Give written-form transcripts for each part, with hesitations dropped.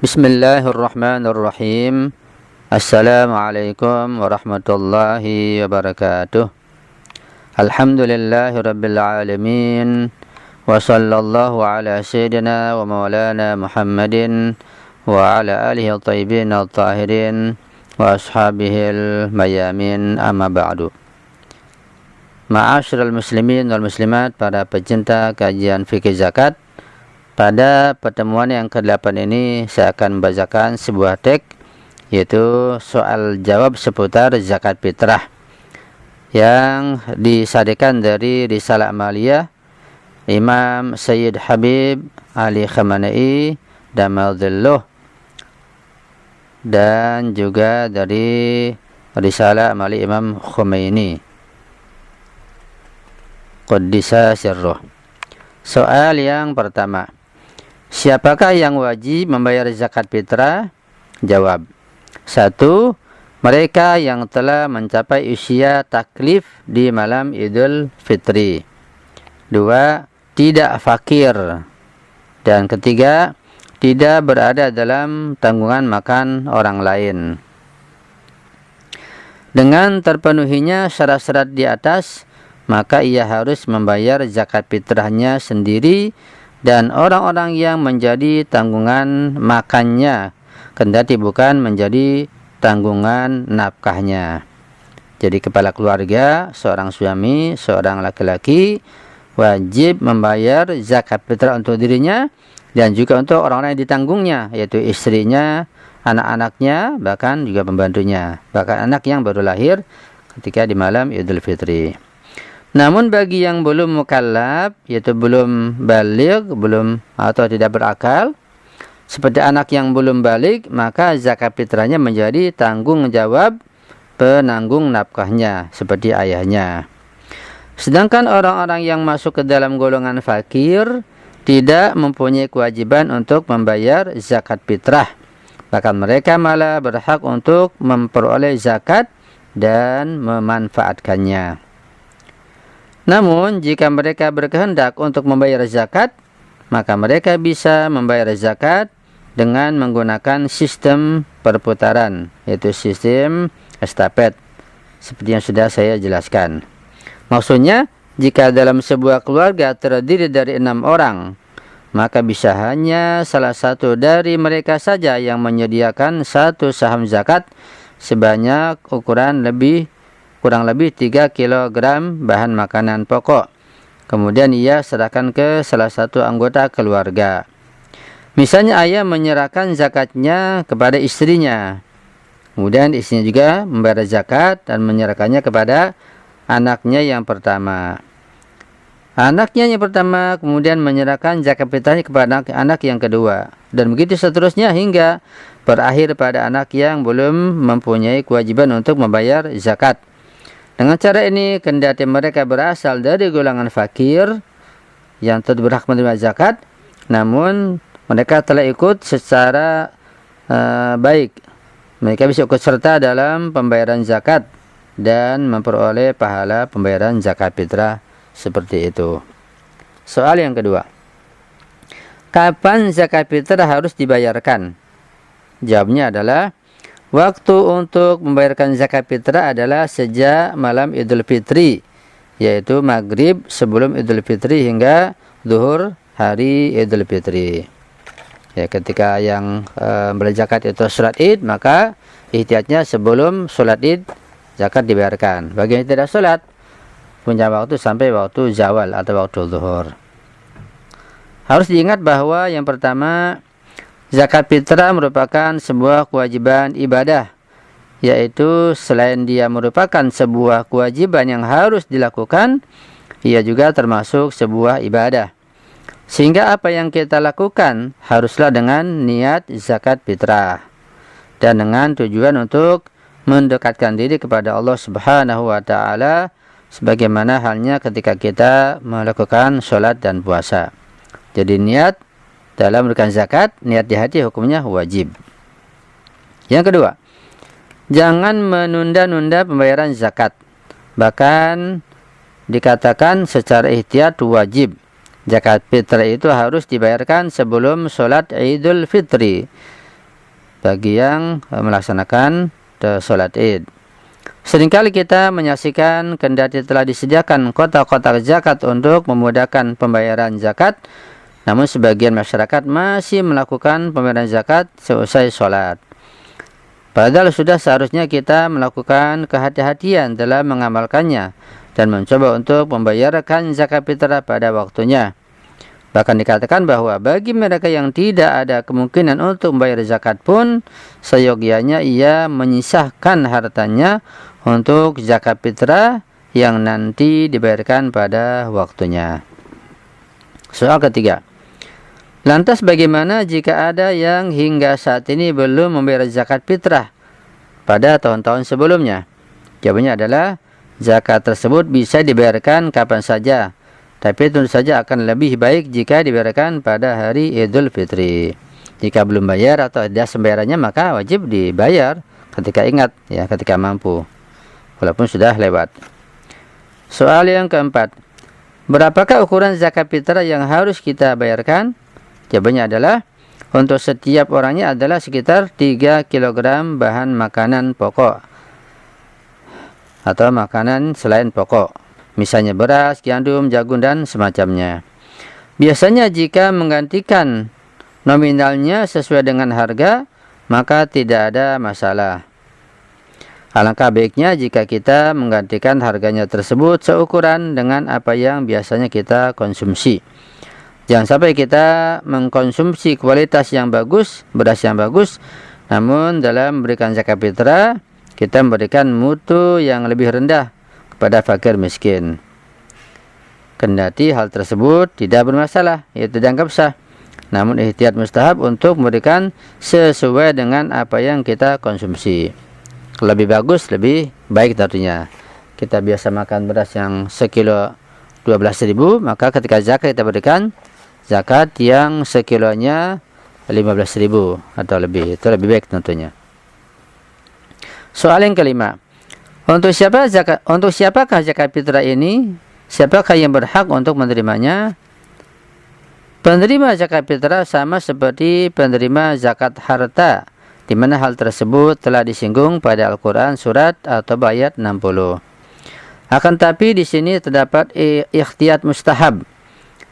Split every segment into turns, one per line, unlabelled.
Bismillahirrahmanirrahim. Assalamualaikum warahmatullahi wabarakatuh. Alhamdulillahirabbil alamin. Wa sallallahu ala sayyidina wa maulana Muhammadin wa ala alihi at-tayyibin at-tahirin wa ashabihil mayamin, amma ba'du. Ma'asyiral muslimin wal muslimat, para pecinta kajian fikih zakat. Pada pertemuan yang ke-8 ini saya akan membacakan sebuah teks, yaitu soal jawab seputar zakat fitrah yang disadekan dari Risalah Amaliyah Imam Sayyid Habib Ali Khamenei Damadilluh, dan juga dari Risalah Amaliyah Imam Khomeini Qaddisa Sirruh. Soal yang pertama, siapakah yang wajib membayar zakat fitrah? Jawab. 1. Mereka yang telah mencapai usia taklif di malam Idul Fitri. 2. Tidak fakir. Dan ketiga, tidak berada dalam tanggungan makan orang lain. Dengan terpenuhinya syarat-syarat di atas, maka ia harus membayar zakat fitrahnya sendiri dan orang-orang yang menjadi tanggungan makannya, kendati bukan menjadi tanggungan nafkahnya. Jadi kepala keluarga, seorang suami, seorang laki-laki wajib membayar zakat fitrah untuk dirinya dan juga untuk orang-orang yang ditanggungnya, yaitu istrinya, anak-anaknya, bahkan juga pembantunya, bahkan anak yang baru lahir ketika di malam Idul Fitri. Namun bagi yang belum mukallaf, yaitu belum baligh, belum atau tidak berakal, seperti anak yang belum baligh, maka zakat fitrahnya menjadi tanggung jawab penanggung nafkahnya, seperti ayahnya. Sedangkan orang-orang yang masuk ke dalam golongan fakir tidak mempunyai kewajiban untuk membayar zakat fitrah. Bahkan mereka malah berhak untuk memperoleh zakat dan memanfaatkannya. Namun, jika mereka berkehendak untuk membayar zakat, maka mereka bisa membayar zakat dengan menggunakan sistem perputaran, yaitu sistem estafet, seperti yang sudah saya jelaskan. Maksudnya, jika dalam sebuah keluarga terdiri dari 6 orang, maka bisa hanya salah satu dari mereka saja yang menyediakan satu saham zakat sebanyak ukuran kurang lebih 3 kg bahan makanan pokok. Kemudian ia serahkan ke salah satu anggota keluarga. Misalnya ayah menyerahkan zakatnya kepada istrinya. Kemudian istrinya juga membayar zakat dan menyerahkannya kepada anaknya yang pertama. Anaknya yang pertama kemudian menyerahkan zakat fitrahnya kepada anak yang kedua. Dan begitu seterusnya hingga berakhir pada anak yang belum mempunyai kewajiban untuk membayar zakat. Dengan cara ini, kendati mereka berasal dari golongan fakir yang tetap berhak menerima zakat, namun mereka telah ikut secara baik. Mereka bisa ikut serta dalam pembayaran zakat dan memperoleh pahala pembayaran zakat fitrah seperti itu. Soal yang kedua, kapan zakat fitrah harus dibayarkan? Jawabnya adalah, waktu untuk membayarkan zakat fitrah adalah sejak malam Idul Fitri, yaitu maghrib sebelum Idul Fitri hingga zuhur hari Idul Fitri. Ya, ketika yang berzakat itu sholat id, maka ihtiyatnya sebelum sholat id zakat dibayarkan. Bagi yang tidak sholat, punya waktu sampai waktu zawal atau waktu zuhur. Harus diingat bahwa yang pertama, zakat fitrah merupakan sebuah kewajiban ibadah, yaitu selain dia merupakan sebuah kewajiban yang harus dilakukan, ia juga termasuk sebuah ibadah. Sehingga apa yang kita lakukan haruslah dengan niat zakat fitrah dan dengan tujuan untuk mendekatkan diri kepada Allah Subhanahu wa taala, sebagaimana halnya ketika kita melakukan sholat dan puasa. Jadi niat dalam memberikan zakat, niat di hati hukumnya wajib. Yang kedua, jangan menunda-nunda pembayaran zakat. Bahkan dikatakan secara ihtiyat wajib. Zakat fitrah itu harus dibayarkan sebelum sholat Idul Fitri. bagi yang melaksanakan sholat Id. Seringkali kita menyaksikan kendati telah disediakan kotak-kotak zakat untuk memudahkan pembayaran zakat, namun sebagian masyarakat masih melakukan pembayaran zakat seusai sholat. Padahal sudah seharusnya kita melakukan kehati-hatian dalam mengamalkannya dan mencoba untuk membayarkan zakat fitrah pada waktunya. Bahkan dikatakan bahwa bagi mereka yang tidak ada kemungkinan untuk membayar zakat pun, seyogianya ia menyisahkan hartanya untuk zakat fitrah yang nanti dibayarkan pada waktunya. Soal ketiga. Lantas bagaimana jika ada yang hingga saat ini belum membayar zakat fitrah pada tahun-tahun sebelumnya? Jawabannya adalah zakat tersebut bisa dibayarkan kapan saja, tapi tentu saja akan lebih baik jika dibayarkan pada hari Idul Fitri. Jika belum bayar atau ada sembayarannya maka wajib dibayar ketika ingat, ya, ketika mampu, walaupun sudah lewat. Soal yang keempat. Berapakah ukuran zakat fitrah yang harus kita bayarkan? Jawabannya adalah untuk setiap orangnya adalah sekitar 3 kg bahan makanan pokok atau makanan selain pokok, misalnya beras, gandum, jagung, dan semacamnya. Biasanya jika menggantikan nominalnya sesuai dengan harga, maka tidak ada masalah. Alangkah baiknya jika kita menggantikan harganya tersebut seukuran dengan apa yang biasanya kita konsumsi. Jangan sampai kita mengkonsumsi kualitas yang bagus, beras yang bagus, namun dalam memberikan zakat fitrah, kita memberikan mutu yang lebih rendah kepada fakir miskin. Kendati hal tersebut tidak bermasalah, yaitu dianggap sah. Namun ihtiyat mustahab untuk memberikan sesuai dengan apa yang kita konsumsi. Lebih bagus, lebih baik tentunya. Kita biasa makan beras yang sekilo 12.000, maka ketika zakat kita berikan zakat yang sekilonya 15.000 atau lebih. Itu lebih baik tentunya. Soal yang kelima. Untuk siapakah zakat fitrah ini? Siapakah yang berhak untuk menerimanya? Penerima zakat fitrah sama seperti penerima zakat harta, di mana hal tersebut telah disinggung pada Al-Quran surat atau ayat 60. Akan tapi di sini terdapat ikhtiyat mustahab,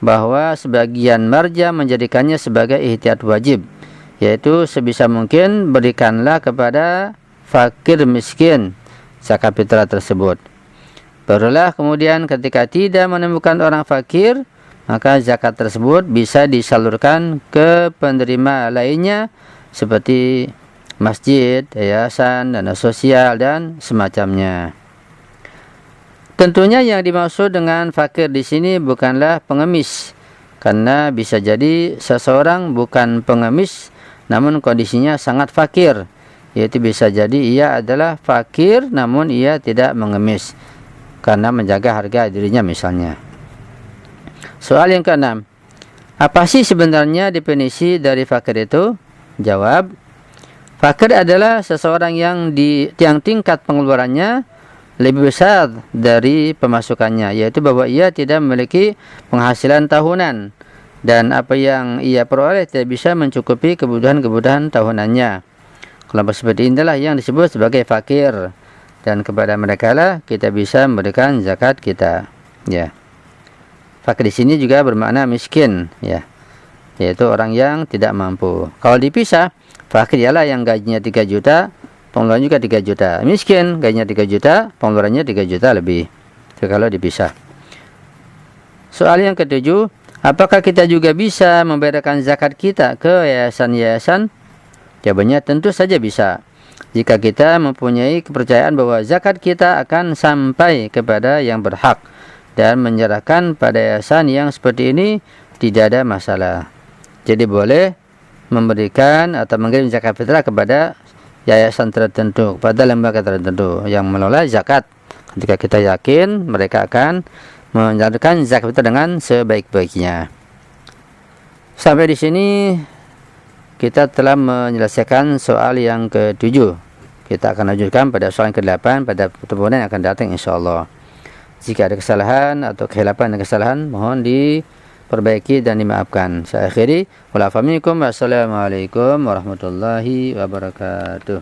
bahwa sebagian marja menjadikannya sebagai ihtiyat wajib, yaitu sebisa mungkin berikanlah kepada fakir miskin zakat fitrah tersebut. Barulah kemudian ketika tidak menemukan orang fakir, maka zakat tersebut bisa disalurkan ke penerima lainnya seperti masjid, yayasan, dana sosial, dan semacamnya. Tentunya yang dimaksud dengan fakir di sini bukanlah pengemis, karena bisa jadi seseorang bukan pengemis namun kondisinya sangat fakir, yaitu bisa jadi ia adalah fakir namun ia tidak mengemis karena menjaga harga dirinya misalnya. Soal yang keenam. Apa sih sebenarnya definisi dari fakir itu? Jawab. Fakir adalah seseorang yang tingkat pengeluarannya lebih besar dari pemasukannya, yaitu bahwa ia tidak memiliki penghasilan tahunan dan apa yang ia peroleh tidak bisa mencukupi kebutuhan-kebutuhan tahunannya. Kelompok seperti inilah yang disebut sebagai fakir, dan kepada mereka lah kita bisa memberikan zakat kita. Ya. Fakir di sini juga bermakna miskin, ya, yaitu orang yang tidak mampu. Kalau dipisah, fakir ialah yang gajinya 3 juta, pengeluarannya juga 3 juta. Miskin, gajinya 3 juta, pengeluarannya 3 juta lebih. Itu kalau dipisah. Soal yang ketujuh, apakah kita juga bisa membayarkan zakat kita ke yayasan-yayasan? Jawabannya tentu saja bisa. Jika kita mempunyai kepercayaan bahwa zakat kita akan sampai kepada yang berhak dan menyerahkan pada yayasan yang seperti ini, tidak ada masalah. Jadi boleh memberikan atau mengirim zakat fitrah kepada yayasan tertentu, kepada lembaga tertentu yang mengelola zakat. Ketika kita yakin mereka akan menjalankan zakat fitrah dengan sebaik-baiknya. Sampai di sini kita telah menyelesaikan soal yang ke-7. Kita akan lanjutkan pada soal yang ke-8 pada pertemuan yang akan datang insyaallah. Jika ada kesalahan atau kehilapan dan kesalahan, mohon diperbaiki dan dimaafkan. Saya akhiri. Wassalamualaikum warahmatullahi wabarakatuh.